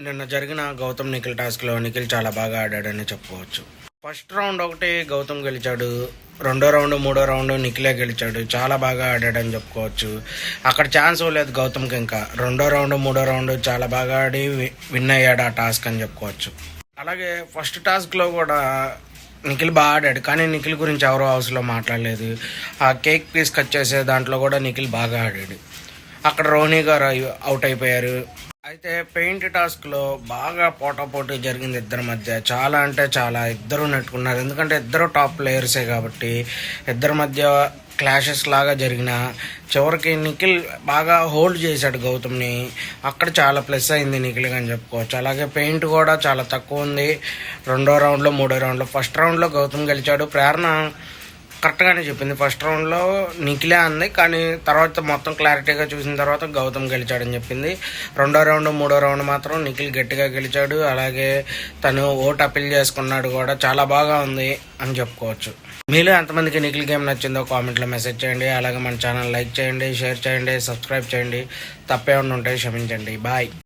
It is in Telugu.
నిన్న జరిగిన గౌతమ్ నిఖిల్ టాస్క్లో నిఖిల్ చాలా బాగా ఆడాడని చెప్పుకోవచ్చు. ఫస్ట్ రౌండ్ ఒకటి గౌతమ్ గెలిచాడు, రెండో రౌండ్ మూడో రౌండ్ నిఖిలే గెలిచాడు. చాలా బాగా ఆడాడని చెప్పుకోవచ్చు. అక్కడ ఛాన్స్ ఇవ్వలేదు గౌతమ్కి. ఇంకా రెండో రౌండ్ మూడో రౌండ్ చాలా బాగా ఆడి విన్ అయ్యాడు ఆ టాస్క్ అని చెప్పుకోవచ్చు. అలాగే ఫస్ట్ టాస్క్లో కూడా నిఖిల్ బాగా ఆడాడు, కానీ నిఖిల్ గురించి ఎవరో హౌస్లో మాట్లాడలేదు. ఆ కేక్ పీస్ కట్ చేసే దాంట్లో కూడా నిఖిల్ బాగా ఆడాడు. అక్కడ రోహిణి గారు అవుట్ అయిపోయారు. అయితే పెయింట్ టాస్క్లో బాగా పోటాపోటీ జరిగింది ఇద్దరి మధ్య. చాలా అంటే చాలా ఇద్దరు నెట్టుకున్నారు, ఎందుకంటే ఇద్దరు టాప్ ప్లేయర్సే కాబట్టి. ఇద్దరి మధ్య క్లాషెస్ లాగా జరిగిన చివరికి నిఖిల్ బాగా హోల్డ్ చేశాడు గౌతమ్ని. అక్కడ చాలా ప్లస్ అయింది నిఖిల్ అని చెప్పుకోవచ్చు. అలాగే పెయింట్ కూడా చాలా తక్కువ ఉంది రెండో రౌండ్లో మూడో రౌండ్లో. ఫస్ట్ రౌండ్లో గౌతమ్ గెలిచాడు. ప్రేరణ కరెక్ట్గానే చెప్పింది, ఫస్ట్ రౌండ్లో నిఖిలే అంది, కానీ తర్వాత మొత్తం క్లారిటీగా చూసిన తర్వాత గౌతమ్ గెలిచాడని చెప్పింది. రెండో రౌండ్ మూడో రౌండ్ మాత్రం నిఖిల్ గట్టిగా గెలిచాడు. అలాగే తను ఓటు అప్పీల్ చేసుకున్నాడు కూడా. చాలా బాగా ఉంది అని చెప్పుకోవచ్చు. మీలో ఎంతమందికి నిఖిల్ గేమ్ నచ్చిందో కామెంట్లో మెసేజ్ చేయండి. అలాగే మన ఛానల్ లైక్ చేయండి, షేర్ చేయండి, సబ్స్క్రైబ్ చేయండి. తప్పేమన్నా ఉంటే క్షమించండి. బాయ్.